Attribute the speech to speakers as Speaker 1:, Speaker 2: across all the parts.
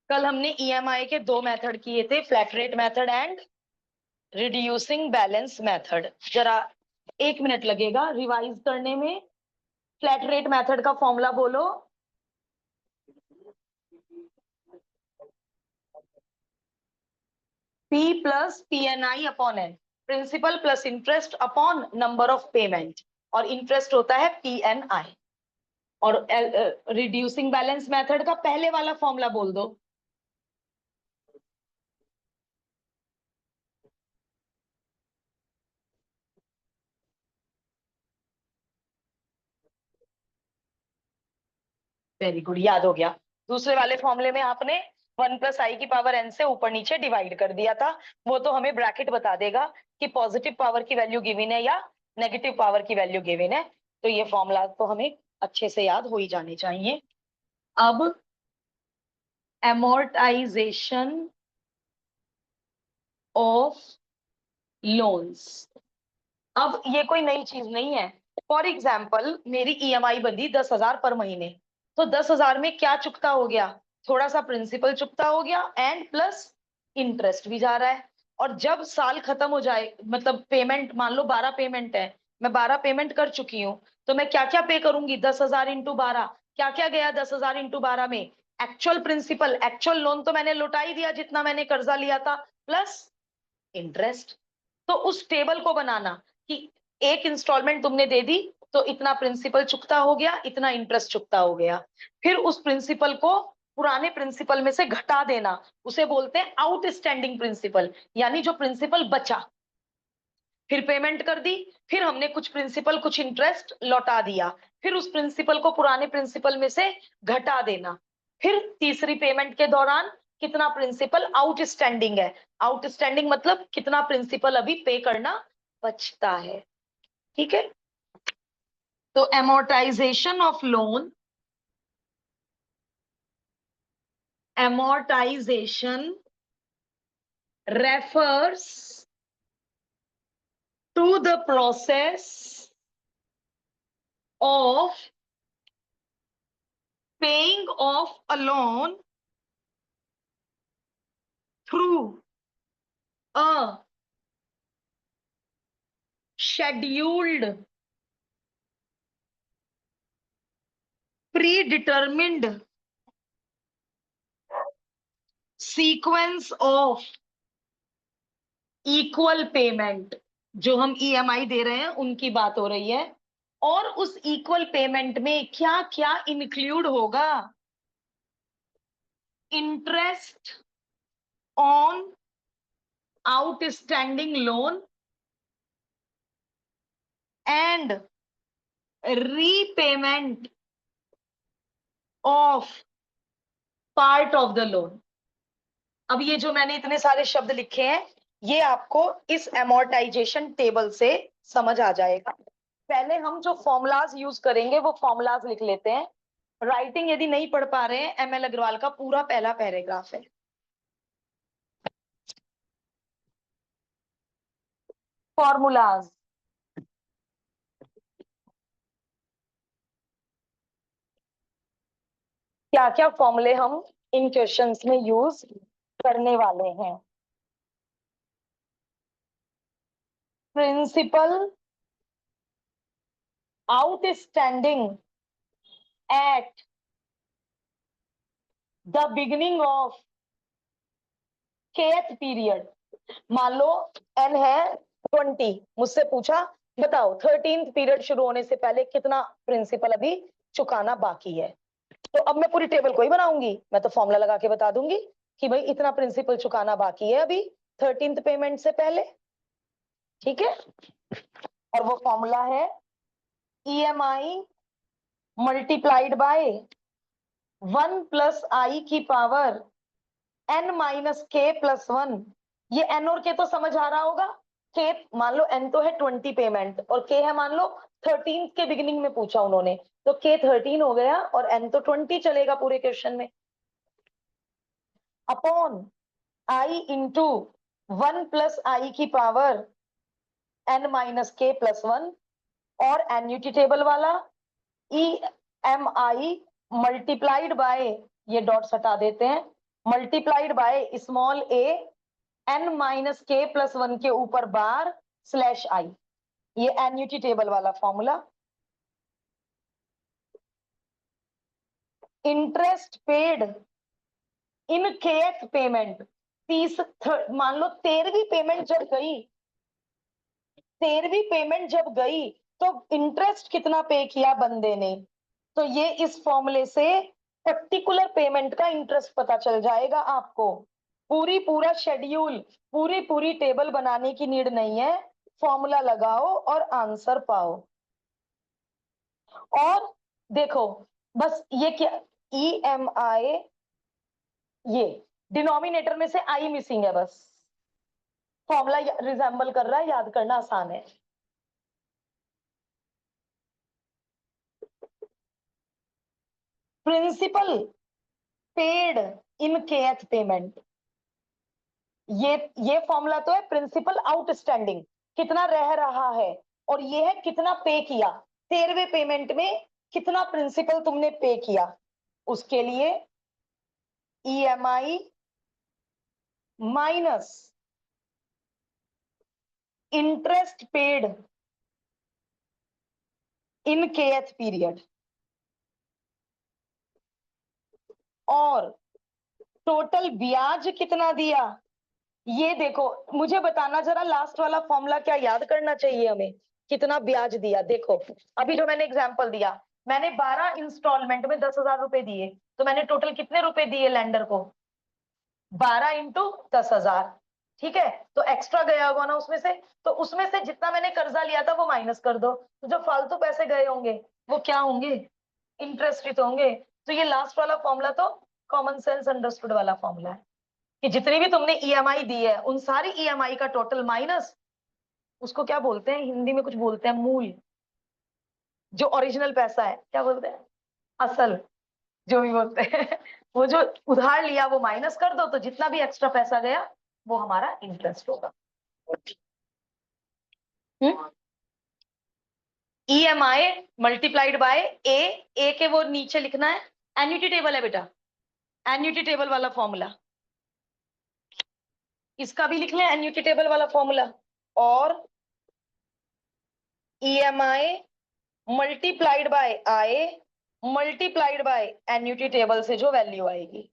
Speaker 1: कल हमने ईएमआई के दो मेथड किए थे, flat rate method and reducing balance method. जरा 1 मिनट लगेगा रिवाइज करने में। फ्लैट रेट मेथड का फॉर्मूला बोलो। P plus PNI upon N, principal plus interest upon number of payment, और इंटरेस्ट होता है PNI। और रिड्यूसिंग बैलेंस मेथड का पहले वाला फॉर्मूला बोल दो। वेरी गुड, याद हो गया। दूसरे वाले फॉर्मूले में आपने 1 + i⁻n से ऊपर नीचे डिवाइड कर दिया था। वो तो हमें ब्रैकेट बता देगा कि पॉजिटिव पावर की वैल्यू गिवन है या नेगेटिव पावर की वैल्यू गिवन है। तो ये फॉर्मूला तो हमें अच्छे से याद हो ही जाने चाहिए। अब amortization ऑफ लोन्स। अब ये कोई नई चीज नहीं है। फॉर एग्जाम्पल मेरी ईएमआई बंधी 10,000 पर महीने, तो 10,000 में क्या चुकता हो गया? थोड़ा सा प्रिंसिपल चुकता हो गया एंड प्लस इंटरेस्ट भी जा रहा है। और जब साल खत्म हो जाए, मतलब पेमेंट मान लो 12 पेमेंट है, मैं 12 पेमेंट कर चुकी हूँ, तो मैं क्या क्या पे करूंगी? 10,000 इंटू 12। क्या क्या गया 10,000 इंटू 12 में? एक्चुअल प्रिंसिपल, एक्चुअल लोन तो मैंने लौटा ही दिया जितना मैंने कर्जा लिया था, प्लस इंटरेस्ट। तो उस टेबल को बनाना कि एक इंस्टॉलमेंट तुमने दे दी तो इतना प्रिंसिपल चुकता हो गया, इतना इंटरेस्ट चुकता हो गया। फिर उस प्रिंसिपल को पुराने प्रिंसिपल में से घटा देना, उसे बोलते हैं आउटस्टैंडिंग प्रिंसिपल, यानी जो प्रिंसिपल बचा। फिर पेमेंट कर दी, फिर हमने कुछ प्रिंसिपल कुछ इंटरेस्ट लौटा दिया, फिर उस प्रिंसिपल को पुराने प्रिंसिपल में से घटा देना। फिर तीसरी पेमेंट के दौरान कितना प्रिंसिपल आउटस्टैंडिंग है, आउटस्टैंडिंग मतलब कितना प्रिंसिपल अभी पे करना बचता है। ठीक है, तो amortization of loan, amortization refers to the process of paying off a loan through a scheduled, predetermined sequence of equal payment। जो हम ईएमआई दे रहे हैं उनकी बात हो रही है। और उस इक्वल पेमेंट में क्या क्या इंक्लूड होगा? Interest on outstanding loan and repayment of part of the loan. अब ये जो मैंने इतने सारे शब्द लिखे हैं, ये आपको इस एमोर्टाइजेशन टेबल से समझ आ जाएगा। पहले हम जो फॉर्मूलाज यूज करेंगे वो फॉर्मूलाज लिख लेते हैं। राइटिंग यदि नहीं पढ़ पा रहे हैं, एमएल अग्रवाल का पूरा पहला पैराग्राफ है। फॉर्मूलाज, क्या क्या फॉर्मूले हम इन क्वेश्चंस में यूज करने वाले हैं। Principal outstanding at the beginning of kth period. मान लो एन है 20, मुझसे पूछा बताओ 13th पीरियड शुरू होने से पहले कितना प्रिंसिपल अभी चुकाना बाकी है। तो अब मैं पूरी टेबल को ही बनाऊंगी, मैं तो फॉर्मूला लगा के बता दूंगी कि भाई इतना प्रिंसिपल चुकाना बाकी है अभी 13th पेमेंट से पहले। ठीक है, और वो फॉर्मूला है EMI मल्टीप्लाइड बाय 1 + i⁻n-k+1। ये n और k तो समझ आ रहा होगा। k मान लो n तो है 20 पेमेंट और k है मान लो 13th के बिगिनिंग में पूछा उन्होंने, तो k 13 हो गया और n तो 20 चलेगा पूरे क्वेश्चन में। अपॉन i इंटू 1 + i⁻n-k+1, और एन्युटी टेबल वाला EMI मल्टीप्लाइड बाय, ये डॉट्स हटा देते हैं, multiplied by small A N minus K plus one के ऊपर बार स्लैश आई, ये एन्युटी टेबल वाला formula. Interest paid in kth payment, मान लो 13वीं पेमेंट जब गई, 13वीं पेमेंट जब गई तो इंटरेस्ट कितना पे किया बंदे ने, तो ये इस फॉर्मूले से पर्टिकुलर पेमेंट का इंटरेस्ट पता चल जाएगा आपको। पूरा शेड्यूल, पूरी टेबल बनाने की नीड नहीं है, फॉर्मूला लगाओ और आंसर पाओ। और देखो बस ये क्या, EMI, ये डिनोमिनेटर में से आई मिसिंग है, बस फॉर्मूला रिजेंबल कर रहा है, याद करना आसान है। Principal paid in kth payment, ये फॉर्मूला तो है प्रिंसिपल आउटस्टैंडिंग, कितना रह रहा है, और ये है कितना पे किया, 13वें पेमेंट में कितना प्रिंसिपल तुमने पे किया, उसके लिए EMI minus interest paid in kth period, और टोटल ब्याज कितना दिया, ये देखो मुझे बताना जरा, लास्ट वाला फॉर्मूला क्या याद करना चाहिए हमें, कितना ब्याज दिया। देखो अभी जो मैंने एग्जांपल दिया, मैंने 12 इंस्टॉलमेंट में 10,000 रुपए दिए, तो मैंने टोटल कितने रुपए दिए लेंडर को, 12 इंटू 10,000, ठीक है। तो एक्स्ट्रा गया होगा ना उसमें से, तो उसमें से जितना मैंने कर्जा लिया था वो माइनस कर दो, तो जो फालतू पैसे गए होंगे वो क्या होंगे, इंटरेस्ट ही तो होंगे। तो ये लास्ट वाला फॉर्मूला तो कॉमन सेंस अंडरस्टूड वाला फॉर्मूला है, कि जितनी भी तुमने EMI दी है उन सारी EMI का टोटल माइनस, उसको क्या बोलते हैं हिंदी में, कुछ बोलते हैं मूल, जो ओरिजिनल पैसा है क्या बोलते हैं, असल, जो भी बोलते हैं वो जो उधार लिया वो माइनस कर दो, तो जितना भी एक्स्ट्रा पैसा गया वो हमारा इंटरेस्ट होगा। EMI मल्टीप्लाइड बाय ए के वो नीचे लिखना है, एन्युटी टेबल है बेटा, एन्युटी टेबल वाला फॉर्मूला, इसका भी लिख लें एन्युटी टेबल वाला फॉर्मूला, और EMI multiplied bye I multiplied by annuity table से जो वैल्यू आएगी,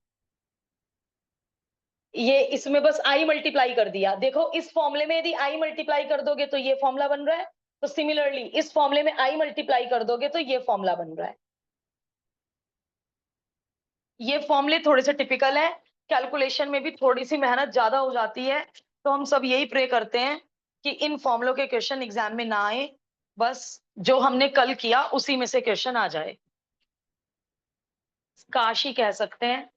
Speaker 1: ये इसमें बस आई मल्टीप्लाई कर दिया। देखो इस फॉर्मूले में यदि आई मल्टीप्लाई कर दोगे तो ये फॉर्मूला बन रहा है, तो सिमिलरली इस फॉर्मूले में आई मल्टीप्लाई कर दोगे तो ये फॉर्मूला बन रहा है। ये फॉर्मूले थोड़े से टिपिकल है, कैलकुलेशन में भी थोड़ी सी मेहनत ज्यादा हो जाती है, तो हम सब यही प्रे करते हैं कि इन फॉर्मूलों के क्वेश्चन एग्जाम में ना आए, बस जो हमने कल किया उसी में से क्वेश्चन आ जाए, काश ही कह सकते हैं।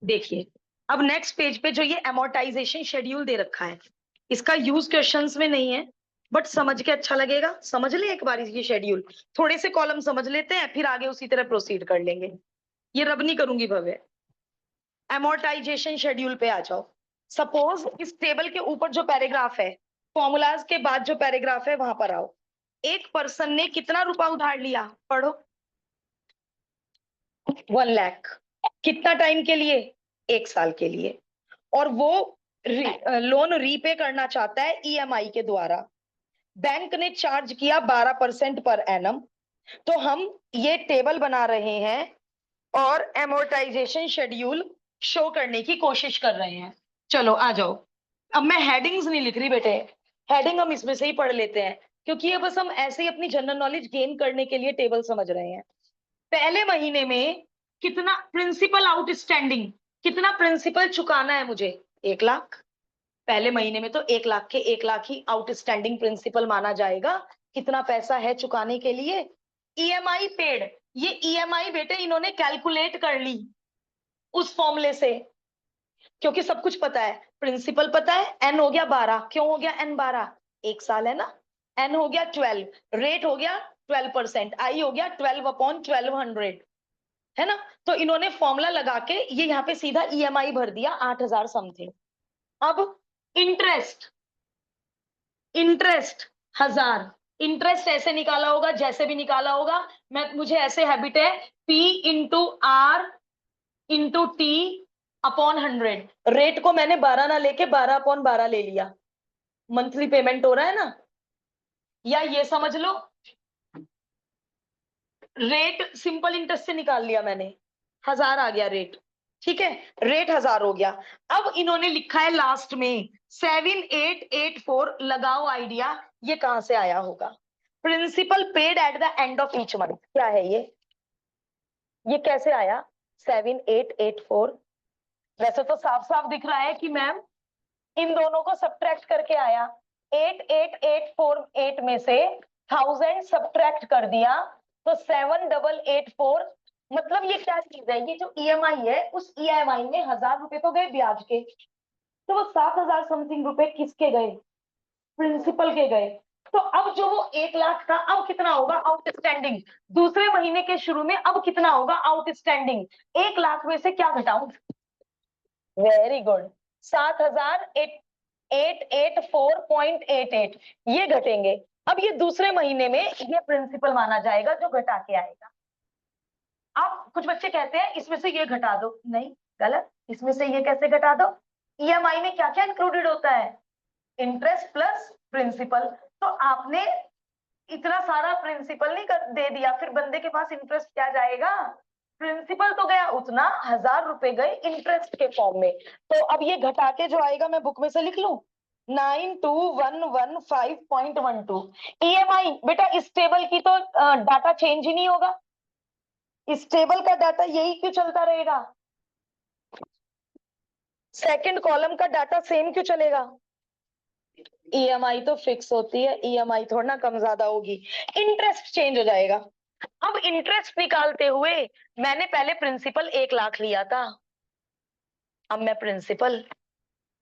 Speaker 1: देखिए अब नेक्स्ट पेज पे जो ये amortization शेड्यूल दे रखा है, इसका यूज क्वेश्चंस में नहीं है, बट समझ के अच्छा लगेगा। समझ ले एक बार ये शेड्यूल, थोड़े से कॉलम समझ लेते हैं, फिर आगे उसी तरह प्रोसीड कर लेंगे। ये रब नहीं करूंगी भव्य। एमोर्टाइजेशन शेड्यूल पे आ जाओ। सपोज इस टेबल के ऊपर जो पैराग्राफ है, फॉर्मूलाज के बाद जो पैराग्राफ है वहां पर आओ। एक पर्सन ने कितना रुपया उधार लिया, पढ़ो। 1 लाख। कितना टाइम के लिए, 1 साल के लिए। और वो लोन रीपे करना चाहता है ईएमआई के द्वारा। बैंक ने चार्ज किया 12% पर एनम। तो हम ये टेबल बना रहे हैं और एमोर्टाइजेशन शेड्यूल शो करने की कोशिश कर रहे हैं। चलो आ जाओ। अब मैं हेडिंग्स नहीं लिख रही बेटे, हेडिंग हम इसमें से ही पढ़ लेते हैं, क्योंकि ये बस हम ऐसे ही अपनी जनरल नॉलेज गेन करने के लिए टेबल समझ रहे हैं। पहले महीने में कितना प्रिंसिपल आउटस्टैंडिंग, कितना प्रिंसिपल चुकाना है मुझे, 1 लाख। पहले महीने में तो 1 लाख के 1 लाख ही आउटस्टैंडिंग प्रिंसिपल माना जाएगा। कितना पैसा है चुकाने के लिए। ईएमआई पेड, ये ईएमआई बेटे इन्होंने कैलकुलेट कर ली उस फॉर्मूले से, क्योंकि सब कुछ पता है। प्रिंसिपल पता है, एन हो गया 12। क्यों हो गया एन 12, 1 साल है ना। एन हो गया 12, रेट हो गया 12%, आई हो गया 12/1200, है ना। तो इन्होंने फॉर्मूला लगा के ये यहाँ पे सीधा ईएमआई भर दिया 8,000 समथिंग। अब इंटरेस्ट, इंटरेस्ट 1000। इंटरेस्ट ऐसे निकाला होगा जैसे भी निकाला होगा, मुझे ऐसे हैबिट है, P into R into T upon 100। Rate को मैंने 12 ना लेके 12/12 ले लिया। मंथली पेमेंट हो रहा है ना। या ये समझ लो, रेट सिंपल इंटरेस्ट से निकाल लिया मैंने, 1000 आ गया रेट। ठीक है, रेट 1000 हो गया। अब इन्होंने लिखा है लास्ट में 7884। लगाओ आइडिया, ये कहां से आया होगा। Principal paid at the end of each month, क्या है ये कैसे आया 7884। वैसे तो साफ साफ दिख रहा है कि मैम इन दोनों को सब्ट्रैक्ट करके आया। 8848 में से 1000 सब्ट्रैक्ट कर दिया तो 7884। मतलब ये क्या चीज है, ये जो ईएमआई है, उस ईएमआई में 1000 रुपए तो गए ब्याज के, तो वो 7000 समथिंग रुपए किसके गए, प्रिंसिपल के गए। तो अब जो वो 1 लाख था, अब कितना होगा आउटस्टैंडिंग। दूसरे महीने के शुरू में अब कितना होगा आउटस्टैंडिंग। 1 लाख में से क्या घटाऊं, वेरी गुड, 7884.88 ये घटेंगे। अब ये दूसरे महीने में ये प्रिंसिपल माना जाएगा जो घटा के आएगा। अब कुछ बच्चे कहते हैं इसमें से ये घटा दो, नहीं गलत, इसमें से ये कैसे घटा दो। ईएमआई में क्या क्या इंक्लूडेड होता है, इंटरेस्ट प्लस प्रिंसिपल। तो आपने इतना सारा प्रिंसिपल नहीं दे दिया, फिर बंदे के पास इंटरेस्ट क्या जाएगा, प्रिंसिपल तो गया उतना, 1000 रुपए गए इंटरेस्ट के फॉर्म में। तो अब ये घटा के जो आएगा मैं बुक में से लिख लूं, 92115.12। ईएमआई बेटा इस टेबल की तो डाटा चेंज ही नहीं होगा, इस टेबल का डाटा यही क्यों चलता रहेगा, सेकंड कॉलम का डाटा सेम क्यों चलेगा। ईएमआई तो फिक्स होती है, ईएमआई थोड़ा ना कम ज्यादा होगी, इंटरेस्ट चेंज हो जाएगा। अब इंटरेस्ट निकालते हुए मैंने पहले प्रिंसिपल 1 लाख लिया था, अब मैं प्रिंसिपल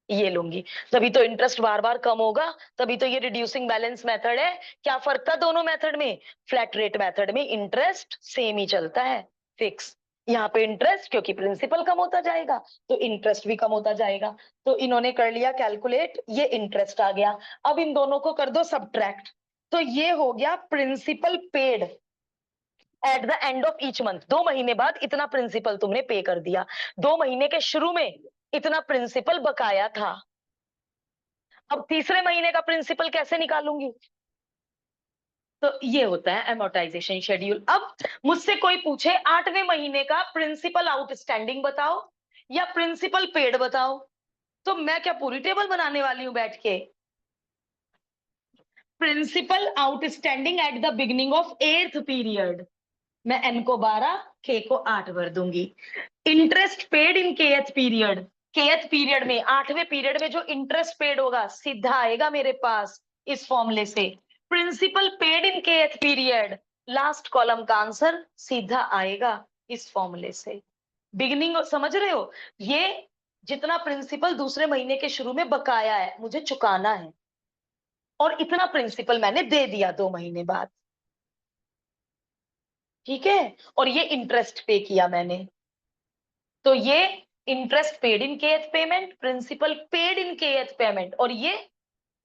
Speaker 1: ये लूंगी, तभी तो इंटरेस्ट बार बार कम होगा, तभी तो ये रिड्यूसिंग बैलेंस मेथड है। क्या फर्क था दोनों मेथड में, फ्लैट रेट मेथड में इंटरेस्ट सेम ही चलता है, फिक्स। यहाँ पे इंटरेस्ट क्योंकि प्रिंसिपल कम होता जाएगा तो इंटरेस्ट भी कम होता जाएगा। तो इन्होंने कर लिया कैलकुलेट, ये इंटरेस्ट आ गया। अब इन दोनों को कर दो सब्ट्रैक्ट, तो ये हो गया principal paid at the end of each month. 2 महीने बाद इतना प्रिंसिपल तुमने पे कर दिया, 2 महीने के शुरू में इतना प्रिंसिपल बकाया था। अब तीसरे महीने का प्रिंसिपल कैसे निकालूंगी, तो ये होता है एमोर्टाइजेशन शेड्यूल। अब मुझसे कोई पूछे 8वें महीने का प्रिंसिपल आउटस्टैंडिंग बताओ या प्रिंसिपल पेड बताओ, तो मैं क्या पूरी टेबल बनाने वाली हूं बैठ के। Principal outstanding at the beginning of 8th period, मैं एन को 12 के को 8 भर दूंगी। Interest paid in kth period, kth period में 8वें पीरियड में जो इंटरेस्ट पेड होगा सीधा आएगा मेरे पास इस फॉर्मूले से। Principal paid in kth period, last column का आंसर सीधा आएगा इस फॉर्मूले से। बिगिनिंग समझ रहे हो, ये जितना प्रिंसिपल दूसरे महीने के शुरू में बकाया है मुझे चुकाना है, और इतना प्रिंसिपल मैंने दे दिया 2 महीने बाद, ठीक है। और ये इंटरेस्ट पे किया मैंने, तो ये interest paid in kth payment, principal paid in kth payment, और ये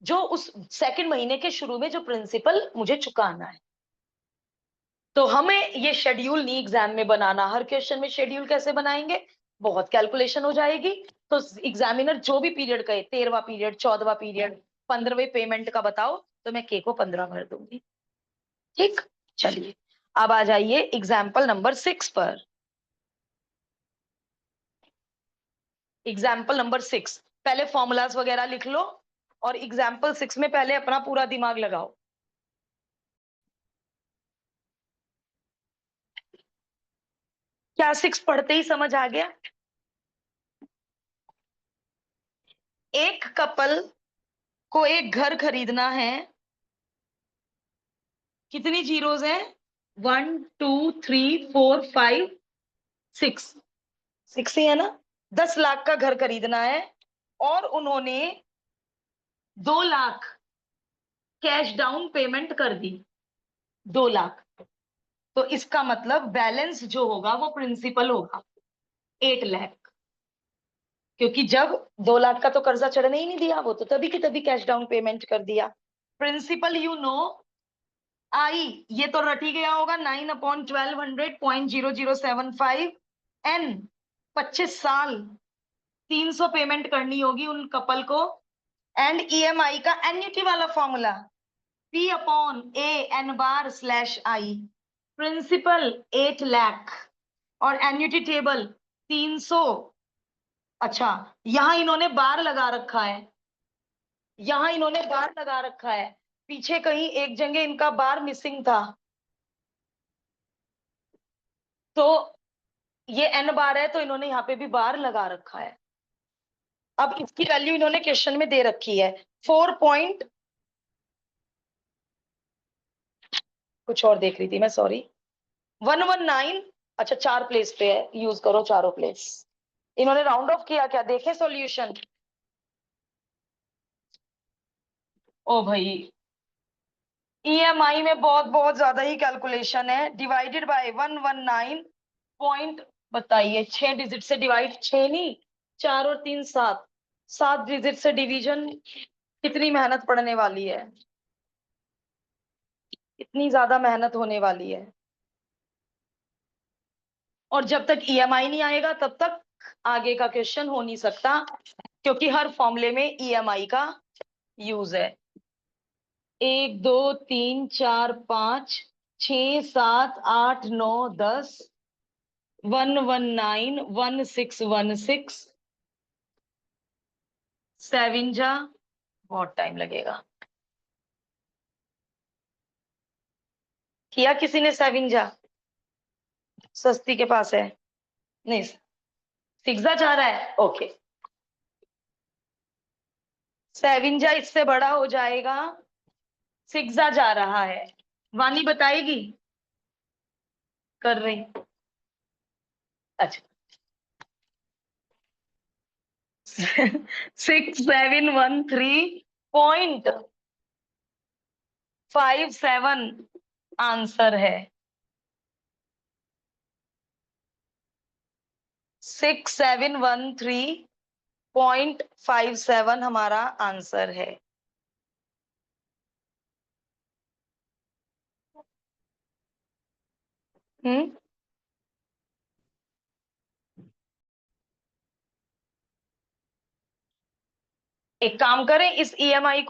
Speaker 1: जो उस सेकंड महीने के शुरू में जो प्रिंसिपल मुझे चुकाना है। तो हमें ये शेड्यूल नहीं एग्जाम में बनाना। हर क्वेश्चन में शेड्यूल कैसे बनाएंगे, बहुत कैलकुलेशन हो जाएगी। तो एग्जामिनर जो भी पीरियड कहे, 13वां पीरियड, 14वां पीरियड, 15वें पेमेंट का बताओ, तो मैं के को 15 भर दूंगी, ठीक। चलिए अब आ जाइए एग्जाम्पल नंबर 6 पर। एग्जाम्पल नंबर 6, पहले फॉर्मूलाज वगैरह लिख लो, और एग्जाम्पल 6 में पहले अपना पूरा दिमाग लगाओ। क्या 6 पढ़ते ही समझ आ गया? एक कपल को एक घर खरीदना है, कितनी जीरोज हैं? 1 2 3 4 5 6, 6 ही है ना। 10 लाख का घर खरीदना है, और उन्होंने 2 लाख कैश डाउन पेमेंट कर दी, 2 लाख। तो इसका मतलब बैलेंस जो होगा वो प्रिंसिपल होगा 8 लाख, क्योंकि जब 2 लाख का तो कर्जा चढ़ने ही नहीं दिया, वो तो तभी की तभी कैश डाउन पेमेंट कर दिया। प्रिंसिपल यू नो आई, ये तो रट ही गया होगा, 9/1200.0075 एन, 25 साल, 300 पेमेंट करनी होगी उन कपल को। एंड ईएमआई का एन्युटी वाला फॉर्मूला P/A/N/I, प्रिंसिपल 8 लाख और एन्युटी टेबल 300। अच्छा, यहां इन्होंने बार लगा रखा है, यहां इन्होंने बार लगा रखा है, पीछे कहीं एक जगह इनका बार मिसिंग था, तो ये n बार है, तो इन्होंने यहाँ पे भी बार लगा रखा है। अब इसकी वैल्यू इन्होंने क्वेश्चन में दे रखी है 4 पॉइंट, कुछ और देख रही थी मैं, सॉरी, 119। अच्छा, 4 प्लेस पे है, यूज करो चारों प्लेस। इन्होंने राउंड ऑफ किया क्या, देखे सॉल्यूशन? ओ भाई, ईएमआई में बहुत बहुत ज्यादा ही कैलकुलेशन है। डिवाइडेड बाय 119 पॉइंट, बताइए 6 डिजिट से डिवाइड, 6 नहीं, 4 और 3 7, 7 डिजिट से डिवीजन, कितनी मेहनत पड़ने वाली है, इतनी ज्यादा मेहनत होने वाली है। और जब तक ईएमआई नहीं आएगा तब तक आगे का क्वेश्चन हो नहीं सकता, क्योंकि हर फॉर्मूले में ईएमआई का यूज है। 1 2 3 4 5 6 7 8 9 10, 119 1616, 7 जा, बहुत टाइम लगेगा। किया किसी ने 7 जा? सस्ती के पास है? नहीं, 6 जा रहा है, ओके। 7 जा इससे बड़ा हो जाएगा, 6 जा रहा है। वानी बताएगी? कर रही, अच्छा। 6713.57 आंसर है। 6713.57 हमारा आंसर है। हम्म, एक काम करें, इस ईएमआई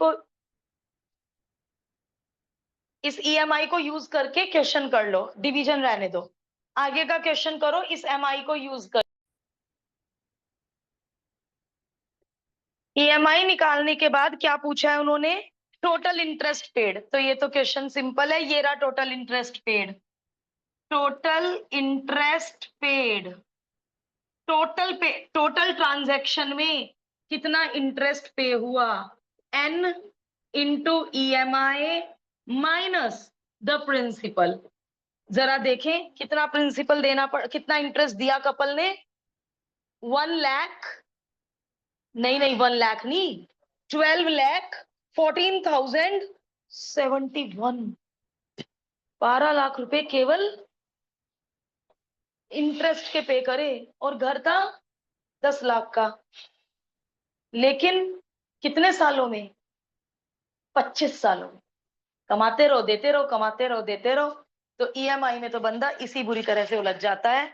Speaker 1: को यूज करके क्वेश्चन कर लो, डिवीजन रहने दो, आगे का क्वेश्चन करो इस एमआई को यूज कर। ईएमआई निकालने के बाद क्या पूछा है उन्होंने? टोटल इंटरेस्ट पेड, तो ये तो क्वेश्चन सिंपल है, ये रहा total interest paid. Total interest paid, total transaction में कितना इंटरेस्ट पे हुआ, N into EMI minus the principal. जरा देखें कितना प्रिंसिपल देना पड़, कितना इंटरेस्ट दिया कपल ने, 1 लाख नहीं नहीं, 1 लाख नहीं, 12,14,071, 12 लाख रुपए केवल इंटरेस्ट के पे करे, और घर था 10 लाख का। लेकिन कितने सालों में? 25 सालों में। कमाते रहो देते रहो, कमाते रहो देते रहो। तो ईएमआई में तो बंदा इसी बुरी तरह से उलझ जाता है।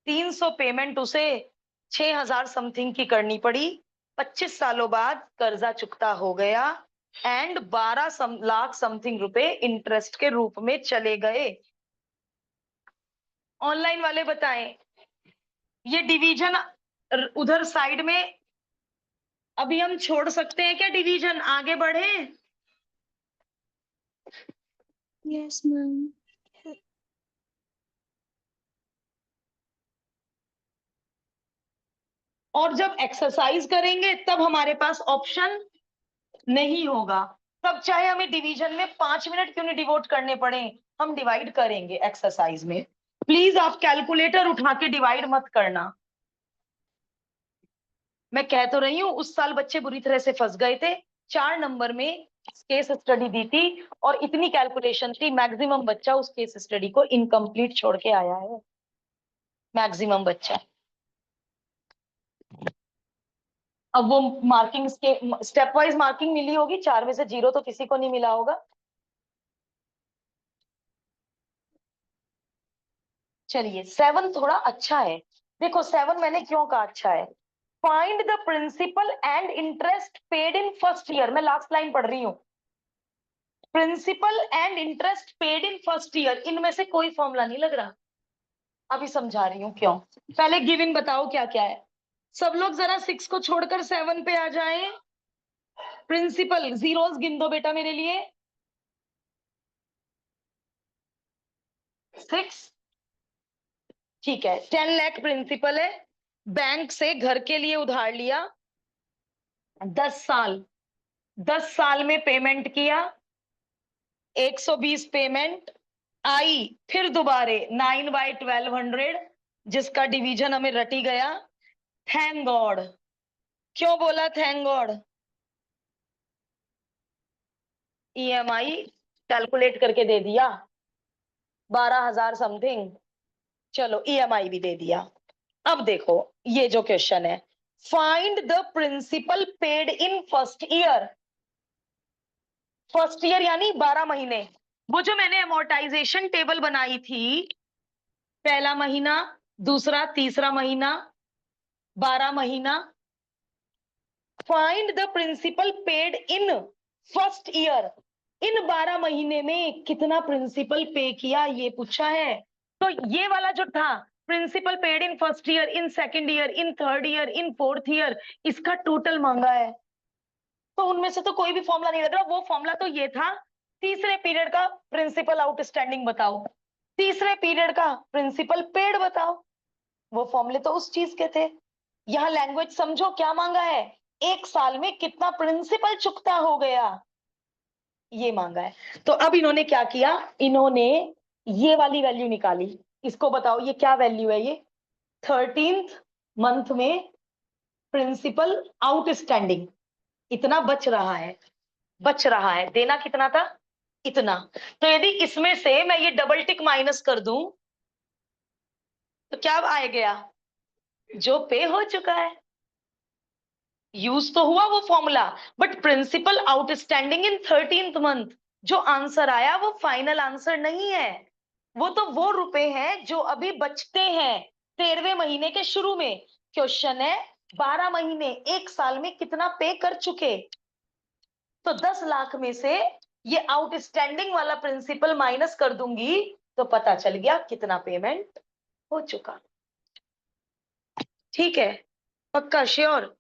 Speaker 1: 300 पेमेंट उसे 6,000 समथिंग की करनी पड़ी। 25 सालों बाद कर्जा चुकता हो गया एंड 12 लाख समथिंग रुपए इंटरेस्ट के रूप में चले गए। ऑनलाइन वाले बताएं, ये डिवीजन उधर साइड में अभी हम छोड़ सकते हैं क्या? डिवीजन आगे बढ़े?
Speaker 2: Yes ma'am.
Speaker 1: और जब एक्सरसाइज करेंगे तब हमारे पास ऑप्शन नहीं होगा। तब चाहे हमें डिवीजन में 5 मिनट क्यों नहीं डिवोट करने पड़े, हम डिवाइड करेंगे एक्सरसाइज में। प्लीज आप कैलकुलेटर उठा के डिवाइड मत करना। मैं कह तो रही हूं, उस साल बच्चे बुरी तरह से फंस गए थे। 4 नंबर में केस स्टडी दी थी और इतनी कैलकुलेशन थी, मैक्सिमम बच्चा उस केस स्टडी को इनकम्प्लीट छोड़ के आया है, मैक्सिमम बच्चा। अब वो मार्किंग के स्टेप वाइज मार्किंग मिली होगी, 4 में से 0 तो किसी को नहीं मिला होगा। चलिए 7 थोड़ा अच्छा है। देखो 7 मैंने क्यों कहा अच्छा है। Find the principal and interest paid in first year. मैं लास्ट लाइन पढ़ रही हूँ। Principal and interest paid in first year, इनमें से कोई फॉर्मूला नहीं लग रहा। अभी समझा रही हूँ क्यों। पहले गिवन बताओ क्या क्या है। सब लोग जरा 6 को छोड़कर 7 पे आ जाएं। प्रिंसिपल जीरोस गिन दो बेटा मेरे लिए। 6, ठीक है। 10 लाख प्रिंसिपल है, बैंक से घर के लिए उधार लिया, 10 साल, 10 साल में पेमेंट किया, 120 पेमेंट आई, फिर दोबारे 9/1200, जिसका डिवीजन हमें रटी गया। Thank God. क्यों बोला थैंक गॉड? ईएमआई कैलकुलेट करके दे दिया 12,000 समथिंग। चलो ईएमआई भी दे दिया। अब देखो ये जो क्वेश्चन है, find the principal paid in first year. First year यानी 12 महीने। वो जो मैंने अमोर्टाइजेशन टेबल बनाई थी, पहला महीना, दूसरा, तीसरा महीना, 12 महीना। Find the principal paid in first year. इन 12 महीने में कितना प्रिंसिपल पे किया ये पूछा है। तो ये वाला जो था, principal paid in first year, in second year, in third year, in fourth year, इसका टोटल मांगा है। तो उनमें से तो कोई भी फॉर्मूला नहीं लग रहा। वो फॉर्मूला तो ये था, तीसरे पीरियड का प्रिंसिपल आउटस्टैंडिंग बताओ, तीसरे पीरियड का प्रिंसिपल पेड बताओ। वो फॉर्मूले तो उस चीज के थे। यहाँ लैंग्वेज समझो क्या मांगा है, 1 साल में कितना प्रिंसिपल चुकता हो गया, ये मांगा है। तो अब इन्होंने क्या किया, इन्होंने ये वाली वैल्यू निकाली। इसको बताओ ये क्या वैल्यू है। ये 13th मंथ में प्रिंसिपल आउटस्टैंडिंग इतना बच रहा है, बच रहा है। देना कितना था? इतना। तो यदि इसमें से मैं ये डबल टिक माइनस कर दूं तो क्या आए गया? जो पे हो चुका है। यूज तो हुआ वो formula, but principal outstanding in 13th मंथ, जो आंसर आया वो फाइनल आंसर नहीं है। वो तो वो रुपए हैं जो अभी बचते हैं 13वें महीने के शुरू में। क्वेश्चन है 12 महीने 1 साल में कितना पे कर चुके। तो 10 लाख में से ये आउटस्टैंडिंग वाला प्रिंसिपल माइनस कर दूंगी तो पता चल गया कितना पेमेंट हो चुका। ठीक है, पक्का श्योर?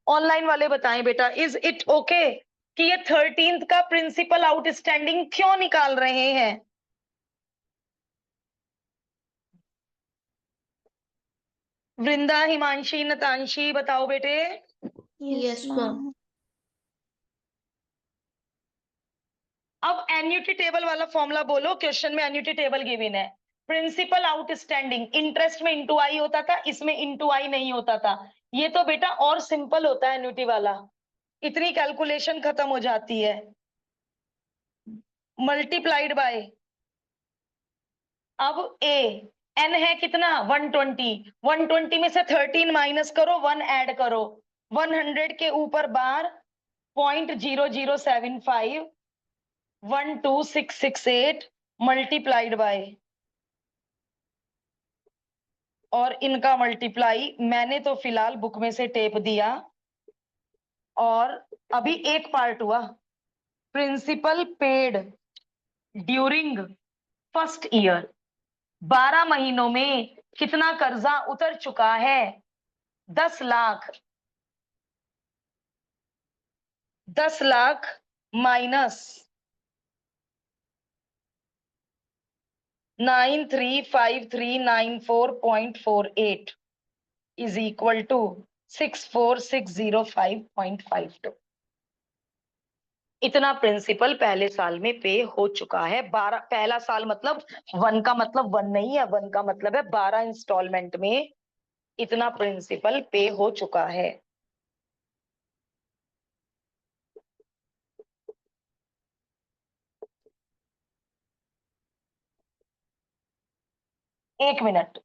Speaker 1: ऑनलाइन वाले बताएं बेटा, इज इट ओके कि ये 13th का प्रिंसिपल आउटस्टैंडिंग क्यों निकाल रहे हैं? वृंदा, हिमांशी, नतांशी बताओ बेटे।
Speaker 2: Yes ma'am.
Speaker 1: अब एन्युटी टेबल वाला फॉर्मूला बोलो। क्वेश्चन में एन्युटी टेबल गिवन है। प्रिंसिपल आउटस्टैंडिंग इंटरेस्ट में इंटू आई होता था, इसमें इंटू आई नहीं होता था। ये तो बेटा और सिंपल होता है एन्युटी वाला, इतनी कैलकुलेशन खत्म हो जाती है। मल्टीप्लाइड बाय, अब ए एन है कितना 120, 120 में से 13 माइनस करो, 1 ऐड करो, 100 के ऊपर बार 0.0075, 12668 मल्टीप्लाइड बाय, और इनका मल्टीप्लाई मैंने तो फिलहाल बुक में से टेप दिया। और अभी एक पार्ट हुआ, principal paid during first year, 12 महीनों में कितना कर्जा उतर चुका है? 10 lakh. 10 lakh minus 935394.48 is equal to 64605.52। इतना प्रिंसिपल पहले साल में पे हो चुका है। 12, पहला साल मतलब 1 का मतलब 1 नहीं है, 1 का मतलब है 12 इंस्टॉलमेंट में इतना प्रिंसिपल पे हो चुका है। एक मिनट,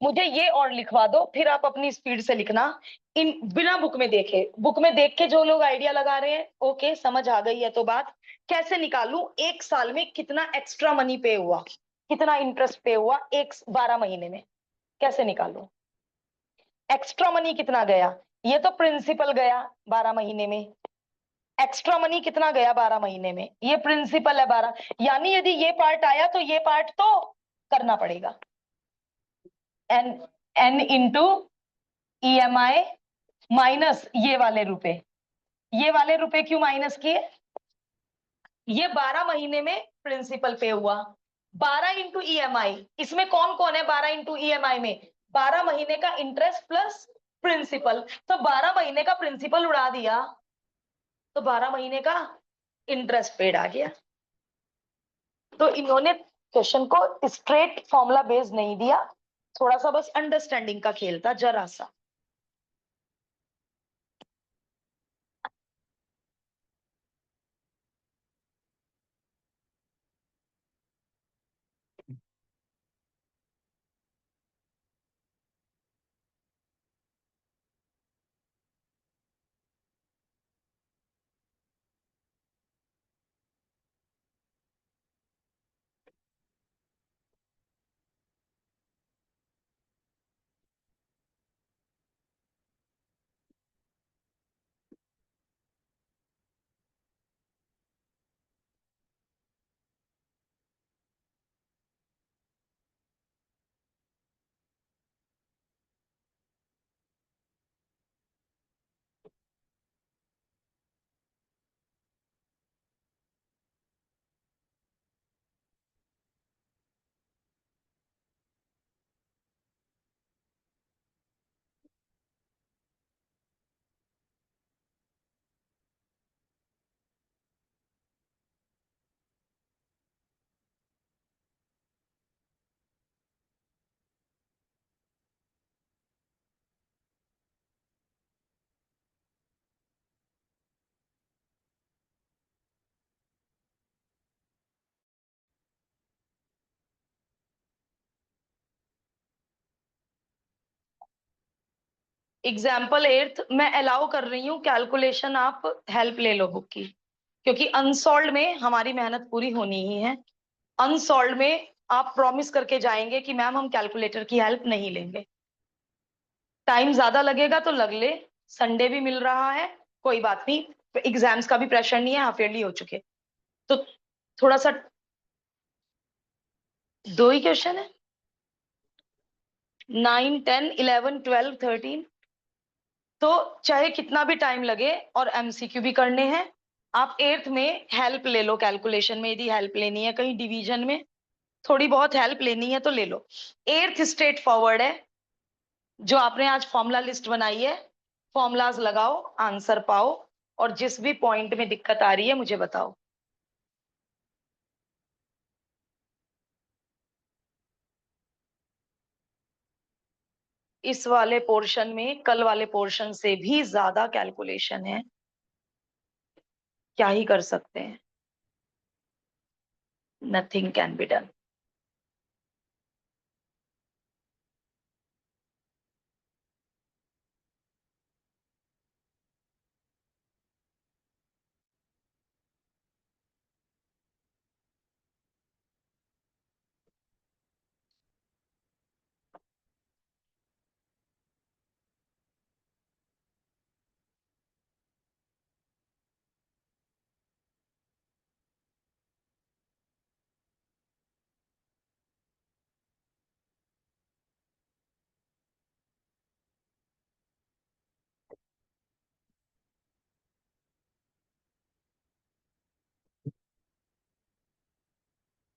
Speaker 1: मुझे ये और लिखवा दो, फिर आप अपनी स्पीड से लिखना। इन बिना बुक में देखे, बुक में देख के जो लोग आइडिया लगा रहे हैं, ओके समझ आ गई है तो बात। कैसे निकालूं एक साल में कितना एक्स्ट्रा मनी पे हुआ, कितना इंटरेस्ट पे हुआ एक 12 महीने में, कैसे निकालूं? एक्स्ट्रा मनी कितना गया? ये तो प्रिंसिपल गया 12 महीने में, एक्स्ट्रा मनी कितना गया 12 महीने में? ये प्रिंसिपल है 12, यानी यदि ये पार्ट आया तो ये पार्ट तो करना पड़ेगा। N N into EMI minus ये वाले रुपए। ये वाले रुपए क्यों माइनस किए? ये 12 महीने में प्रिंसिपल पे हुआ, 12 इंटू EMI, इसमें कौन कौन है 12 इंटू EMI में? 12 महीने का इंटरेस्ट प्लस प्रिंसिपल, तो 12 महीने का प्रिंसिपल उड़ा दिया तो 12 महीने का इंटरेस्ट पेड आ गया। तो इन्होंने क्वेश्चन को स्ट्रेट फॉर्मूला बेस्ड नहीं दिया, थोड़ा सा बस अंडरस्टैंडिंग का खेल था जरा सा। एग्जाम्पल 8 मैं अलाउ कर रही हूँ कैलकुलेशन, आप हेल्प ले लो बुक की, क्योंकि अनसॉल्व में हमारी मेहनत पूरी होनी ही है। अनसॉल्व में आप प्रॉमिस करके जाएंगे कि मैम हम कैलकुलेटर की हेल्प नहीं लेंगे। टाइम ज्यादा लगेगा तो लग ले, संडे भी मिल रहा है, कोई बात नहीं, एग्जाम्स का भी प्रेशर नहीं है, हाफ ईयरली हो चुके, तो थोड़ा सा। 2 ही क्वेश्चन है, 9 10 11 12 13, तो चाहे कितना भी टाइम लगे, और MCQ भी करने हैं। आप 8th में हेल्प ले लो कैलकुलेशन में, यदि हेल्प लेनी है कहीं डिवीजन में थोड़ी बहुत हेल्प लेनी है तो ले लो। 8th स्ट्रेट फॉरवर्ड है, जो आपने आज फॉर्मूला लिस्ट बनाई है, फॉर्मूलाज लगाओ, आंसर पाओ, और जिस भी पॉइंट में दिक्कत आ रही है मुझे बताओ। इस वाले पोर्शन में कल वाले पोर्शन से भी ज्यादा कैलकुलेशन है, क्या ही कर सकते हैं, नथिंग कैन बी डन।